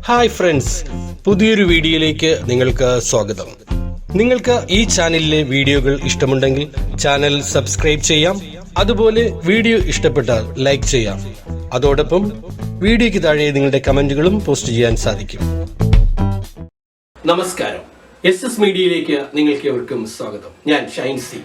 Hi friends, പുതിയൊരു വീഡിയോയിലേക്ക് നിങ്ങൾക്ക് സ്വാഗതം. നിങ്ങൾക്ക് ഈ ചാനലിലെ വീഡിയോകൾ ഇഷ്ടമുണ്ടെങ്കിൽ ചാനൽ സബ്സ്ക്രൈബ് ചെയ്യാം. അതുപോലെ വീഡിയോ ഇഷ്ടപ്പെട്ടാൽ ലൈക്ക് ചെയ്യാം. അതോടൊപ്പം വീഡിയോയ്ക്ക് താഴെ നിങ്ങളുടെ കമന്റുകളും പോസ്റ്റ് ചെയ്യാൻ സാധിക്കും. നമസ്കാരം, SS മീഡിയയിലേക്ക് നിങ്ങൾക്ക് ഏവർക്കും സ്വാഗതം. ഞാൻ ഷൈൻസി.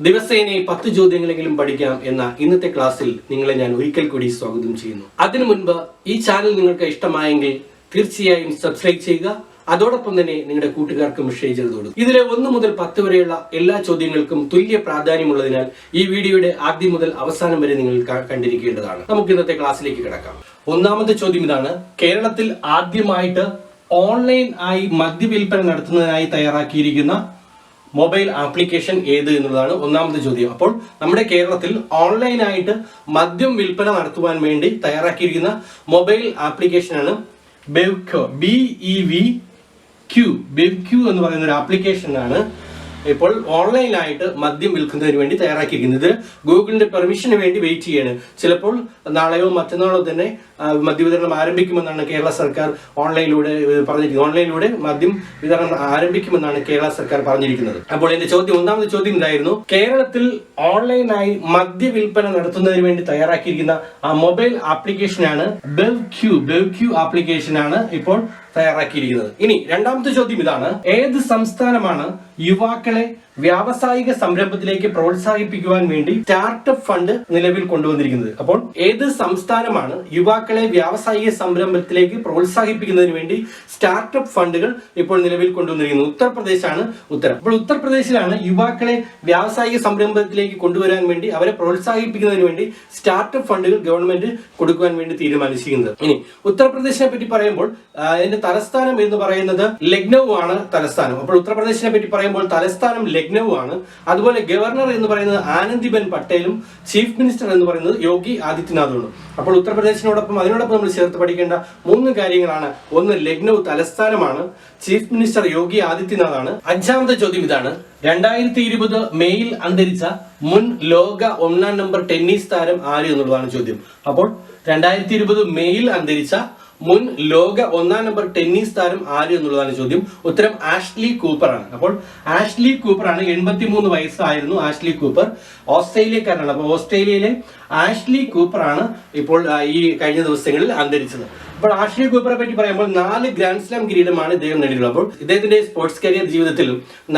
ദിവസേന 10 ചോദ്യങ്ങളെങ്കിലും പഠിക്കാം എന്ന ഇന്നത്തെ ക്ലാസ്സിൽ നിങ്ങളെ ഞാൻ ഒരിക്കൽ കൂടി സ്വാഗതം ചെയ്യുന്നു. അതിനു മുൻപ് ഈ ചാനൽ നിങ്ങൾക്ക് ഇഷ്ടമായെങ്കിൽ തീർച്ചയായും സബ്സ്ക്രൈബ് ചെയ്യുക. അതോടൊപ്പം തന്നെ നിങ്ങളുടെ കൂട്ടുകാർക്കും ഷെയർ ചെയ്തു കൊടുക്കും. ഇതിലെ 1 മുതൽ 10 വരെയുള്ള എല്ലാ ചോദ്യങ്ങൾക്കും തുല്യ പ്രാധാന്യമുള്ളതിനാൽ ഈ വീഡിയോയുടെ ആദ്യം മുതൽ അവസാനം വരെ നിങ്ങൾ കണ്ടിരിക്കേണ്ടതാണ്. നമുക്ക് ഇന്നത്തെ ക്ലാസ്സിലേക്ക് കിടക്കാം. ഒന്നാമത്തെ ചോദ്യം ഇതാണ്: കേരളത്തിൽ ആദ്യമായിട്ട് ഓൺലൈൻ ആയി മദ്യവിൽപ്പന നടത്തുന്നതിനായി തയ്യാറാക്കിയിരിക്കുന്ന മൊബൈൽ ആപ്ലിക്കേഷൻ ഏത് എന്നുള്ളതാണ് ഒന്നാമത്തെ ചോദ്യം. അപ്പോൾ നമ്മുടെ കേരളത്തിൽ ഓൺലൈനായിട്ട് മദ്യം വിൽപ്പന നടത്തുവാൻ വേണ്ടി തയ്യാറാക്കിയിരിക്കുന്ന മൊബൈൽ ആപ്ലിക്കേഷനാണ് VEO. VEO എന്ന് പറയുന്ന ഒരു ആപ്ലിക്കേഷനാണ് ഇപ്പോൾ ഓൺലൈനായിട്ട് മദ്യം വിൽക്കുന്നതിന് വേണ്ടി തയ്യാറാക്കിയിരിക്കുന്നത്. ഇത് ഗൂഗിളിന്റെ പെർമിഷന് വേണ്ടി വെയിറ്റ് ചെയ്യാണ്. ചിലപ്പോൾ നാളെയോ മറ്റന്നാളോ തന്നെ മദ്യവിതരണം ആരംഭിക്കുമെന്നാണ് കേരള സർക്കാർ ഓൺലൈനിലൂടെ പറഞ്ഞിരിക്കുന്നത്. ഓൺലൈനിലൂടെ മദ്യം വിതരണം ആരംഭിക്കുമെന്നാണ് കേരള സർക്കാർ പറഞ്ഞിരിക്കുന്നത്. അപ്പോൾ എന്റെ ഒന്നാമത്തെ ചോദ്യം ഇതായിരുന്നു: കേരളത്തിൽ ഓൺലൈനായി മദ്യവിൽപ്പന നടത്തുന്നതിന് വേണ്ടി തയ്യാറാക്കിയിരിക്കുന്ന ആ മൊബൈൽ ആപ്ലിക്കേഷനാണ് VEO ആപ്ലിക്കേഷനാണ് ഇപ്പോൾ തയ്യാറാക്കിയിരിക്കുന്നത്. ഇനി രണ്ടാമത്തെ ചോദ്യം ഇതാണ്: ഏത് സംസ്ഥാനമാണ് യുവാക്കളെ വ്യാവസായിക സംരംഭത്തിലേക്ക് പ്രോത്സാഹിപ്പിക്കുവാൻ വേണ്ടി സ്റ്റാർട്ടപ്പ് ഫണ്ട് നിലവിൽ കൊണ്ടുവന്നിരിക്കുന്നത്? അപ്പോൾ ഏത് സംസ്ഥാനമാണ് യുവാക്കളെ വ്യാവസായിക സംരംഭത്തിലേക്ക് പ്രോത്സാഹിപ്പിക്കുന്നതിന് വേണ്ടി സ്റ്റാർട്ടപ്പ് ഫണ്ടുകൾ ഇപ്പോൾ നിലവിൽ കൊണ്ടുവന്നിരിക്കുന്നത്? ഉത്തർപ്രദേശാണ് ഉത്തരം. അപ്പോൾ ഉത്തർപ്രദേശിലാണ് യുവാക്കളെ വ്യാവസായിക സംരംഭത്തിലേക്ക് കൊണ്ടുവരാൻ വേണ്ടി, അവരെ പ്രോത്സാഹിപ്പിക്കുന്നതിന് വേണ്ടി സ്റ്റാർട്ടപ്പ് ഫണ്ടുകൾ ഗവൺമെന്റ് കൊടുക്കുവാൻ വേണ്ടി തീരുമാനിച്ചിരിക്കുന്നത്. ഇനി ഉത്തർപ്രദേശിനെ പറ്റി പറയുമ്പോൾ അതിന്റെ തലസ്ഥാനം എന്ന് പറയുന്നത് ലക്നൌ ആണ് തലസ്ഥാനം. അപ്പോൾ ഉത്തർപ്രദേശിനെ പറ്റി പറയുമ്പോൾ തലസ്ഥാനം ലക്നൌ ആണ്. അതുപോലെ ഗവർണർ എന്ന് പറയുന്നത് ആനന്ദിബെൻ പട്ടേലും ചീഫ് മിനിസ്റ്റർ എന്ന് പറയുന്നത് യോഗി ആദിത്യനാഥുമാണ്. അപ്പോൾ ഉത്തർപ്രദേശിനോടൊപ്പം അതിനോടൊപ്പം നമ്മൾ ചേർത്ത് പഠിക്കേണ്ട 3 കാര്യങ്ങളാണ്. ഒന്ന്, ലക്നൌ തലസ്ഥാനമാണ്. ചീഫ് മിനിസ്റ്റർ യോഗി ആദിത്യനാഥ് ആണ്. 5ാമത്തെ ചോദ്യം ഇതാണ്: 2020 മെയ്യിൽ അന്തരിച്ച മുൻ ലോക 1-ാം നമ്പർ ടെന്നീസ് താരം ആര് എന്നുള്ളതാണ് ചോദ്യം. അപ്പോൾ 2020 മെയ്യിൽ അന്തരിച്ച മുൻ ലോക 1-ാം നമ്പർ ടെന്നീസ് താരം ആര് എന്നുള്ളതാണ് ചോദ്യം. ഉത്തരം ആഷ്ലി കൂപ്പർ ആണ്. അപ്പോൾ ആഷ്ലി കൂപ്പർ ആണ്. 83 വയസ്സായിരുന്നു ആഷ്ലി കൂപ്പർ. ഓസ്ട്രേലിയക്കാരനാണ്. അപ്പോൾ ഓസ്ട്രേലിയയിലെ ആഷ്ലി കൂപ്പർ ആണ് ഇപ്പോൾ ഈ കഴിഞ്ഞ ദിവസങ്ങളിൽ അന്തരിച്ചത്. അപ്പോൾ ആഷ്ലി കൂപ്പറെ പറ്റി പറയുമ്പോൾ 4 ഗ്രാൻഡ് സ്ലാം കിരീടമാണ് ഇദ്ദേഹം നേടിയിട്ടുള്ളത്. അപ്പോൾ ഇദ്ദേഹത്തിന്റെ സ്പോർട്സ് കരിയർ ജീവിതത്തിൽ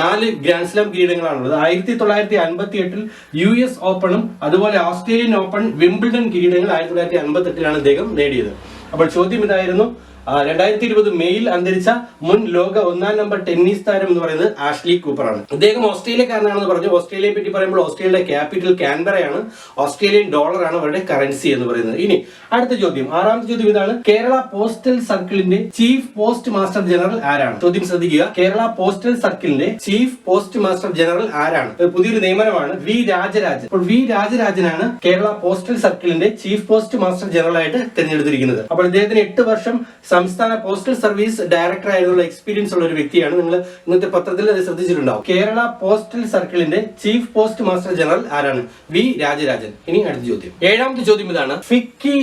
4 ഗ്രാൻഡ് സ്ലാം കിരീടങ്ങളാണുള്ളത്. 1958 US ഓപ്പണും അതുപോലെ ഓസ്ട്രേലിയൻ ഓപ്പൺ, വിംബിൾഡൺ കിരീടങ്ങൾ 1958 ഇദ്ദേഹം നേടിയത്. അപ്പോൾ ചോദ്യം ഇതായിരുന്നു: 2020 മെയ്യിൽ അന്തരിച്ച മുൻ ലോക 1-ാം നമ്പർ ടെന്നീസ് താരം എന്ന് പറയുന്നത് ആഷ്ലി കൂപ്പർ ആണ്. അദ്ദേഹം ഓസ്ട്രേലിയക്കാരനാണെന്ന് പറഞ്ഞു. ഓസ്ട്രേലിയയെ പറ്റി പറയുമ്പോൾ ഓസ്ട്രേലിയയുടെ ക്യാപിറ്റൽ കാൻബറയാണ്. ഓസ്ട്രേലിയൻ ഡോളറാണ് അവരുടെ കറൻസി എന്ന് പറയുന്നത്. ഇനി അടുത്ത ചോദ്യം, 6ാമത്തെ ചോദ്യം ഇതാണ്: കേരള പോസ്റ്റൽ സർക്കിളിന്റെ ചീഫ് പോസ്റ്റ് മാസ്റ്റർ ജനറൽ ആരാണ്? ചോദ്യം ശ്രദ്ധിക്കുക. കേരള പോസ്റ്റൽ സർക്കിളിന്റെ ചീഫ് പോസ്റ്റ് മാസ്റ്റർ ജനറൽ ആരാണ്? പുതിയൊരു നിയമനമാണ്. V. രാജരാജൻ. അപ്പോൾ V. രാജരാജനാണ് കേരള പോസ്റ്റൽ സർക്കിളിന്റെ ചീഫ് പോസ്റ്റ് മാസ്റ്റർ ജനറൽ ആയിട്ട് തിരഞ്ഞെടുത്തിരിക്കുന്നത്. അപ്പോൾ ഇദ്ദേഹത്തിന് 8 വർഷം സംസ്ഥാന പോസ്റ്റൽ സർവീസ് ഡയറക്ടർ ആയിരുന്നുള്ള എക്സ്പീരിയൻസ് ഉള്ള ഒരു വ്യക്തിയാണ്. നിങ്ങൾ ഇന്നത്തെ പത്രത്തിൽ അത് ശ്രദ്ധിച്ചിട്ടുണ്ടാവും. കേരള പോസ്റ്റൽ സർക്കിളിന്റെ ചീഫ് പോസ്റ്റ് മാസ്റ്റർ ജനറൽ ആരാണ്? V. രാജരാജൻ. ഇനി അടുത്ത ചോദ്യം, 7ാമത്തെ ചോദ്യം ഇതാണ്: ഫിക്കി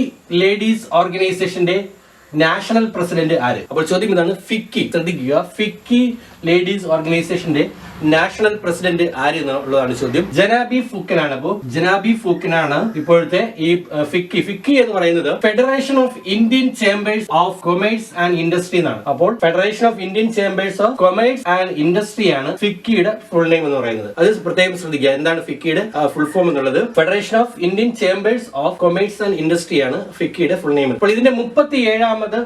ലേഡീസ് ഓർഗനൈസേഷന്റെ നാഷണൽ പ്രസിഡന്റ് ആര്? അപ്പോൾ ചോദ്യം ഇതാണ്: ഫിക്കി. ശ്രദ്ധിക്കുക, ഫിക്കി ലേഡീസ് ഓർഗനൈസേഷന്റെ നാഷണൽ പ്രസിഡന്റ് ആര് എന്നുള്ളതാണ് ചോദ്യം. ജനാബി ഫൂക്കനാണ്. അപ്പോൾ ജനാബി ഫൂക്കനാണ് ഇപ്പോഴത്തെ ഈ ഫിക്കി എന്ന് പറയുന്നത് federation of Indian chambers of commerce and industry എന്നാണ്. അപ്പോൾ federation of Indian chambers of commerce and industry ആണ് ഫിക്കിയുടെ ഫുൾ നെയിം എന്ന് പറയുന്നത്. അത് പ്രത്യേകം ശ്രദ്ധിക്കുക. എന്താണ് ഫിക്കിയുടെ ഫുൾ ഫോം എന്നുള്ളത്? Federation of Indian chambers of commerce and industry ആണ് ഫിക്കിയുടെ ഫുൾ നെയിം. അപ്പോൾ ഇതിന്റെ 37ാമത്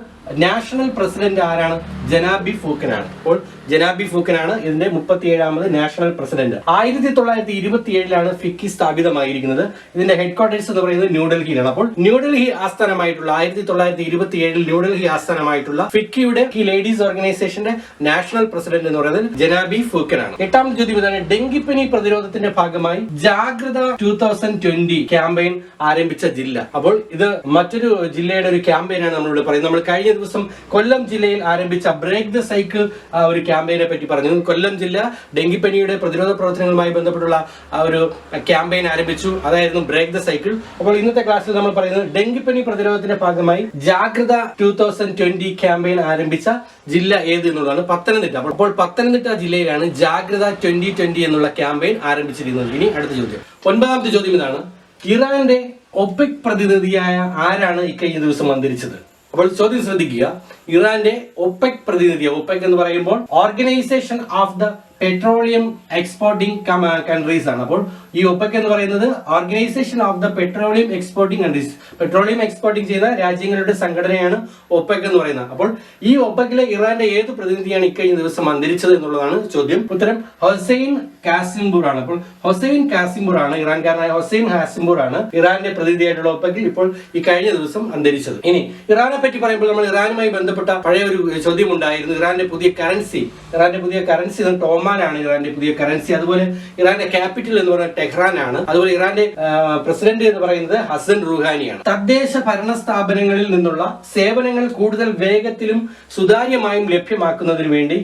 നാഷണൽ പ്രസിഡന്റ് ആരാണ്? ജനാബി ഫൂക്കനാണ്. അപ്പോൾ ജനാബി ഫൂക്കനാണ് ഇതിന്റെ 37ാമത് നാഷണൽ പ്രസിഡന്റ്. 1927 ഫിക്കി സ്ഥാപിതമായിരിക്കുന്നത്. ഇതിന്റെ ഹെഡ് ക്വാർട്ടേഴ്സ് എന്ന് പറയുന്നത് ന്യൂഡൽഹിയിലാണ്. അപ്പോൾ ന്യൂഡൽഹി ആസ്ഥാനമായിട്ടുള്ള 1927 ന്യൂഡൽഹി ആസ്ഥാനമായിട്ടുള്ള ഫിക്കിയുടെ ലേഡീസ് ഓർഗനൈസേഷന്റെ നാഷണൽ പ്രസിഡന്റ് എന്ന് പറയുന്നത് ജനാബി ഫൂക്കനാണ്. 8ാമത്തെ ചോദ്യം ഇതാണ്: ഡെങ്കിപ്പനി പ്രതിരോധത്തിന്റെ ഭാഗമായി ജാഗ്രത 2020 ക്യാമ്പയിൻ ആരംഭിച്ച ജില്ല? അപ്പോൾ ഇത് മറ്റൊരു ജില്ലയുടെ ഒരു ക്യാമ്പയിനാണ് നമ്മളിവിടെ പറയുന്നത്. നമ്മൾ കഴിഞ്ഞ ദിവസം കൊല്ലം ജില്ലയിൽ ആരംഭിച്ച ബ്രേക്ക് ദ സൈക്കിൾ ഒരു ക്യാമ്പയിനെ പറ്റി പറഞ്ഞു. കൊല്ലം ജില്ല ഡെങ്കിപ്പനിയുടെ പ്രതിരോധ പ്രവർത്തനങ്ങളുമായി ബന്ധപ്പെട്ടുള്ള ഒരു ക്യാമ്പയിൻ ആരംഭിച്ചു. അതായിരുന്നു ബ്രേക്ക് ദ സൈക്കിൾ. അപ്പോൾ ഇന്നത്തെ ക്ലാസ്സിൽ നമ്മൾ പറയുന്നത് ഡെങ്കിപ്പനി പ്രതിരോധത്തിന്റെ ഭാഗമായി ജാഗ്രത 2020 ക്യാമ്പയിൻ ആരംഭിച്ച ജില്ല ഏത് എന്നുള്ളതാണ്. പത്തനംതിട്ട. അപ്പോൾ പത്തനംതിട്ട ജില്ലയിലാണ് ജാഗ്രത 2020 എന്നുള്ള ക്യാമ്പയിൻ ആരംഭിച്ചിരിക്കുന്നത്. ഇനി അടുത്ത ചോദ്യം, 9ാമത്തെ ചോദ്യം ഇതാണ്. ഇറാന്റെ ഒപെക് പ്രതിനിധിയായ ആരാണ് ഇക്കഴിഞ്ഞ ദിവസം അന്തരിച്ചത്? അപ്പോൾ ചോദ്യം ശ്രദ്ധിക്കുക. ഇറാന്റെ ഒപെക് പ്രതിനിധി, ഒപെക് എന്ന് പറയുമ്പോൾ organisation of the petroleum exporting countries ആണ്. അപ്പോൾ ഈ ഒപെക് എന്ന് പറയുന്നത് organisation of the petroleum exporting countries, petroleum exporting ചെയ്യുന്ന രാജ്യങ്ങളുടെ സംഘടനയാണ് ഒപെക് എന്ന് പറയുന്നത്. അപ്പോൾ ഈ ഒപെക്കിലെ ഇറാന്റെ ഏത് പ്രതിനിധിയാണ് ഇക്കഴിഞ്ഞ ദിവസം അന്തരിച്ചത് എന്നുള്ളതാണ് ചോദ്യം. ഉത്തരം ഹൊസൈൻ കാസിംപൂർ ആണ്. അപ്പോൾ ഹൊസൈൻ കാസിംപൂർ ആണ്, ഇറാൻകാരനായ ഹൊസൈൻ കാസിംപൂർ ആണ് ഇറാന്റെ പ്രതിനിധിയായിട്ടുള്ള ഒപെക്കിൽ ഇപ്പോൾ ഈ കഴിഞ്ഞ ദിവസം അന്തരിച്ചത്. ഇനി ഇറാനെ പറ്റി പറയുമ്പോൾ നമ്മൾ ഇറാനുമായി ബന്ധപ്പെട്ട പഴയ ഒരു ചോദ്യം ഉണ്ടായിരുന്നു. ഇറാന്റെ പുതിയ കറൻസി ടോമാനാണ് ഇറാന്റെ പുതിയ കറൻസി. അതുപോലെ ഇറാന്റെ ക്യാപിറ്റൽ എന്ന് പറയുന്നത് ടെഹ്റാൻ ആണ്. അതുപോലെ ഇറാന്റെ പ്രസിഡന്റ് എന്ന് പറയുന്നത് ഹസൻ റുഹാനിയാണ്. തദ്ദേശ ഭരണ സ്ഥാപനങ്ങളിൽ നിന്നുള്ള സേവനങ്ങൾ കൂടുതൽ വേഗത്തിലും സുതാര്യമായും ലഭ്യമാക്കുന്നതിന് വേണ്ടി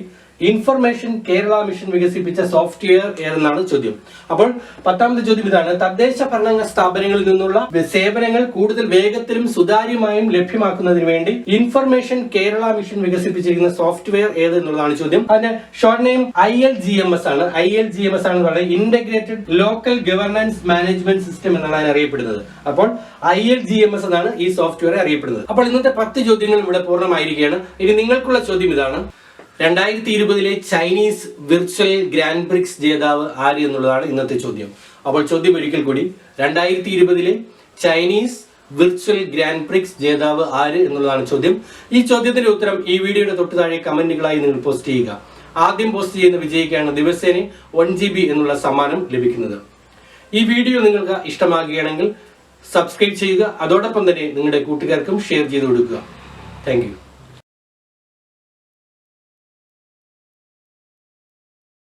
ഇൻഫർമേഷൻ കേരള മിഷൻ വികസിപ്പിച്ച സോഫ്റ്റ്വെയർ ഏതെന്നാണ് ചോദ്യം. അപ്പോൾ 10ാമത്തെ ചോദ്യം ഇതാണ്. തദ്ദേശ ഭരണ സ്ഥാപനങ്ങളിൽ നിന്നുള്ള സേവനങ്ങൾ കൂടുതൽ വേഗത്തിലും സുതാര്യമായും ലഭ്യമാക്കുന്നതിന് വേണ്ടി ഇൻഫർമേഷൻ കേരള മിഷൻ വികസിപ്പിച്ചിരിക്കുന്ന സോഫ്റ്റ്വെയർ ഏത് എന്നുള്ളതാണ് ചോദ്യം. അതിന്റെ ഷോർട്ട് നെയിം ILGMS ആണ്. ILGMS ആണ് പറയുന്നത് integrated local governance management system എന്നാണ് അറിയപ്പെടുന്നത്. അപ്പോൾ ILGMS എന്നാണ് ഈ സോഫ്റ്റ്വെയർ അറിയപ്പെടുന്നത്. അപ്പോൾ ഇന്നത്തെ 10 ചോദ്യങ്ങൾ ഇവിടെ പൂർണ്ണമായിരിക്കുകയാണ്. ഇനി നിങ്ങൾക്കുള്ള ചോദ്യം ഇതാണ്. 2020 ചൈനീസ് വിർച്വൽ ഗ്രാൻഡ് പ്രിക്സ് ജേതാവ് ആര് എന്നുള്ളതാണ് ഇന്നത്തെ ചോദ്യം. അപ്പോൾ ചോദ്യം ഒരിക്കൽ കൂടി, 2020 ചൈനീസ് വിർച്വൽ ഗ്രാൻഡ് പ്രിക്സ് ജേതാവ് ആര് എന്നുള്ളതാണ് ചോദ്യം. ഈ ചോദ്യത്തിന്റെ ഉത്തരം ഈ വീഡിയോയുടെ തൊട്ട് താഴെ കമന്റുകളായി നിങ്ങൾ പോസ്റ്റ് ചെയ്യുക. ആദ്യം പോസ്റ്റ് ചെയ്യുന്ന വിജയിക്കാണ് ദിവസേന 1 GB എന്നുള്ള സമ്മാനം ലഭിക്കുന്നത്. ഈ വീഡിയോ നിങ്ങൾക്ക് ഇഷ്ടമാകുകയാണെങ്കിൽ സബ്സ്ക്രൈബ് ചെയ്യുക. അതോടൊപ്പം തന്നെ നിങ്ങളുടെ കൂട്ടുകാർക്കും ഷെയർ ചെയ്ത് കൊടുക്കുക. Thank you.